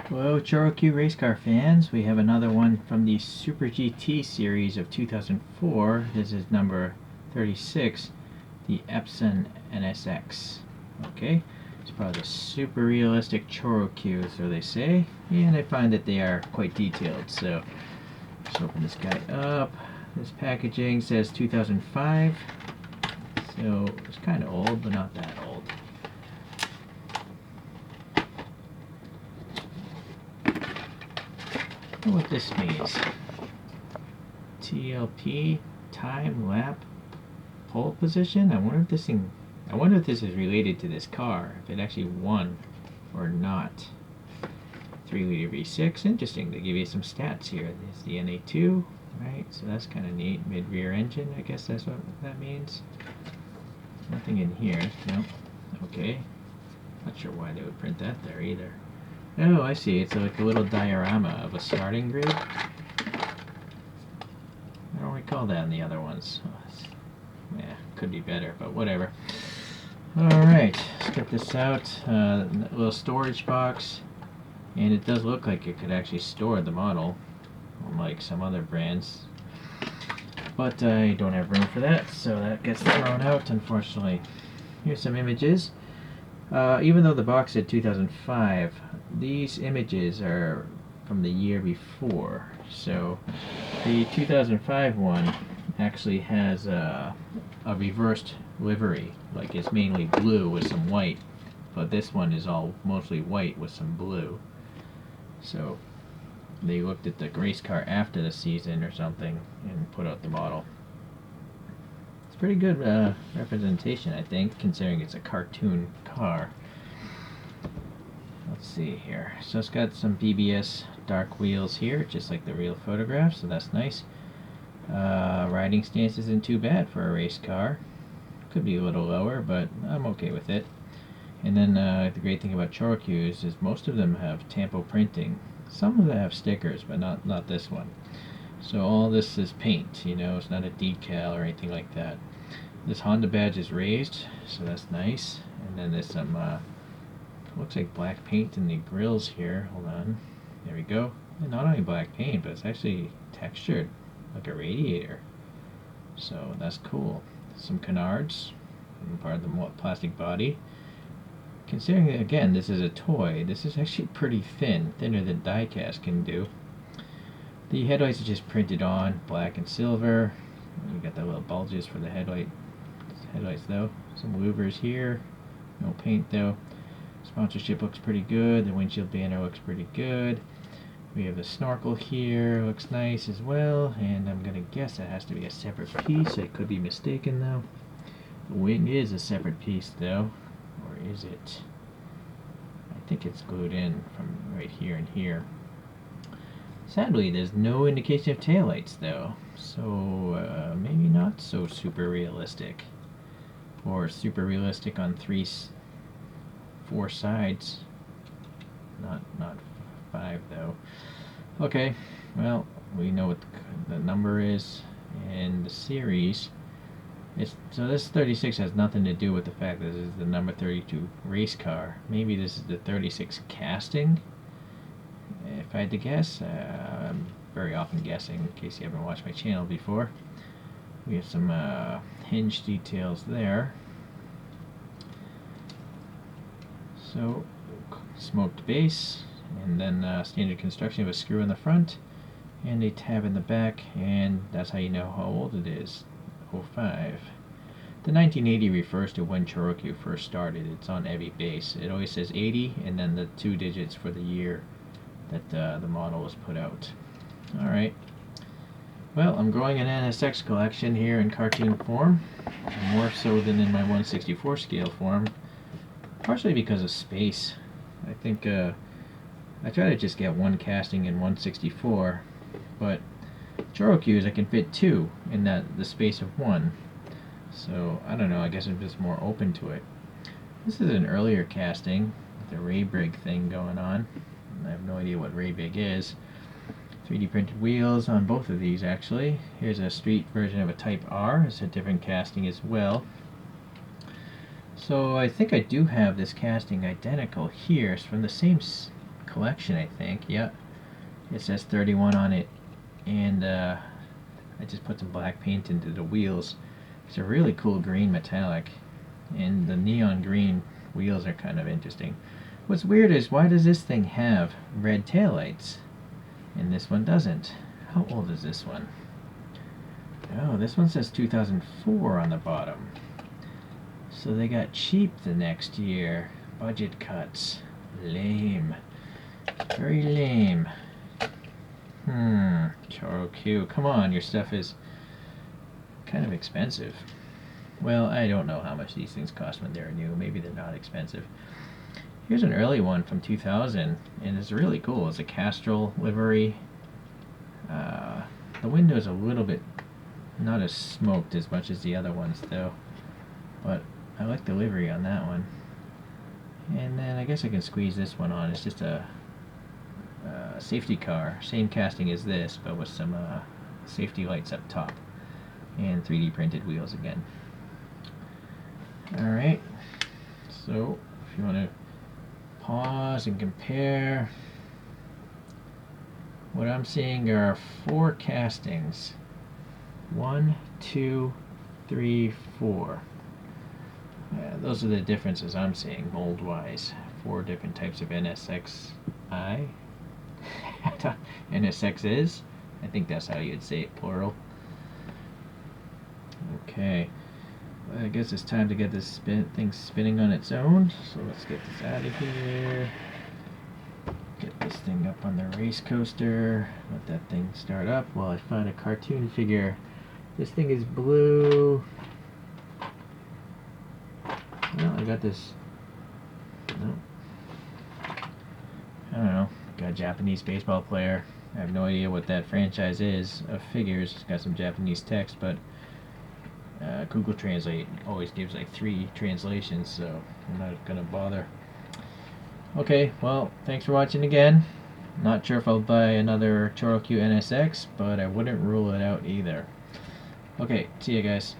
Hello, ChoroQ race car fans. We have another one from the Super GT series of 2004. This is number 36, the Epson NSX. Okay, it's probably a super realistic ChoroQ, so they say, and I find that they are quite detailed. So let's open this guy up. This packaging says 2005, so it's kind of old, but not that old. What this means. TLP, time lap pole position. I wonder if this is related to this car, if it actually won or not. 3-liter V6. Interesting. They give you some stats here. There's the NA2, right? So that's kind of neat. Mid-rear engine, I guess that's what that means. Nothing in here. Nope. Okay. Not sure why they would print that there either. Oh, I see. It's like a little diorama of a starting grid. I don't recall that in the other ones. Yeah, could be better, but whatever. Alright, let's get this out. A little storage box. And it does look like it could actually store the model, unlike some other brands. But I don't have room for that, so that gets thrown out, unfortunately. Here's some images. Even though the box said 2005, these images are from the year before. So the 2005 one actually has a reversed livery, like it's mainly blue with some white, but this one is all mostly white with some blue. So they looked at the race car after the season or something and put out the model. It's pretty good representation, I think, considering it's a cartoon car. Let's see here. So it's got some BBS dark wheels here, just like the real photograph, so that's nice. Riding stance isn't too bad for a race car. Could be a little lower, but I'm okay with it. And then the great thing about ChoroQ is most of them have tampo printing. Some of them have stickers, but not this one. So all this is paint, you know, it's not a decal or anything like that. This Honda badge is raised, so that's nice. And then there's some, looks like black paint in the grills here. Hold on, there we go. And not only black paint, but it's actually textured like a radiator. So that's cool. Some canards, part of the plastic body. Considering, again, this is a toy, this is actually pretty thin, thinner than die-cast can do. The headlights are just printed on, black and silver. You got the little bulges for the headlights though. Some louvers here, no paint though. Sponsorship looks pretty good. The windshield banner looks pretty good. We have the snorkel here, looks nice as well. And I'm gonna guess that has to be a separate piece. I could be mistaken though. The wing is a separate piece though, or is it? I think it's glued in from right here and here. Sadly, there's no indication of taillights though, so maybe not so super realistic, or super realistic on 4 sides. Not 5 though. Okay, well, we know what the number is and the series. So this 36 has nothing to do with the fact that this is the number 32 race car. Maybe this is the 36 casting. If I had to guess, I'm very often guessing, in case you haven't watched my channel before. We have some hinge details there. So, smoked base, and then standard construction of a screw in the front, and a tab in the back, and that's how you know how old it is. 05. The 1980 refers to when ChoroQ first started. It's on every base. It always says 80, and then the 2 digits for the year that the model was put out. Alright. Well, I'm growing an NSX collection here in cartoon form, more so than in my 1/64 scale form, partially because of space. I think I try to just get one casting in 1/64, but ChoroQs I can fit 2 in the space of 1. So I don't know, I guess I'm just more open to it. This is an earlier casting with the Raybrig thing going on. I have no idea what Raybrig is. 3D printed wheels on both of these actually. Here's a street version of a Type R. It's a different casting as well. So I think I do have this casting identical here. It's from the same collection, I think. Yep. It says 31 on it, and I just put some black paint into the wheels. It's a really cool green metallic, and the neon green wheels are kind of interesting. What's weird is, why does this thing have red taillights and this one doesn't? How old is this one? Oh, this one says 2004 on the bottom. So they got cheap the next year. Budget cuts. Lame. Very lame. Choro-Q. Come on, your stuff is kind of expensive. Well, I don't know how much these things cost when they're new. Maybe they're not expensive. Here's an early one from 2000, and it's really cool. It's a Castrol livery. The window's a little bit not as smoked as much as the other ones, though. But I like the livery on that one. And then I guess I can squeeze this one on. It's just a safety car, same casting as this, but with some safety lights up top, and 3D printed wheels again. Alright, so if you want to pause and compare, what I'm seeing are 4 castings. 1, 2, 3, 4. Those are the differences I'm seeing mold wise. 4 different types of NSX NSX is. I think that's how you'd say it, plural. Okay. Well, I guess it's time to get this thing spinning on its own. So let's get this out of here. Get this thing up on the race coaster. Let that thing start up while I find a cartoon figure. This thing is blue. Well, I got this. No. I don't know. Got a Japanese baseball player. I have no idea what that franchise is of figures. It's got some Japanese text, but Google Translate always gives like 3 translations, so I'm not gonna bother. Okay, well, thanks for watching again. Not sure if I'll buy another ChoroQ NSX, but I wouldn't rule it out either. Okay, see you guys.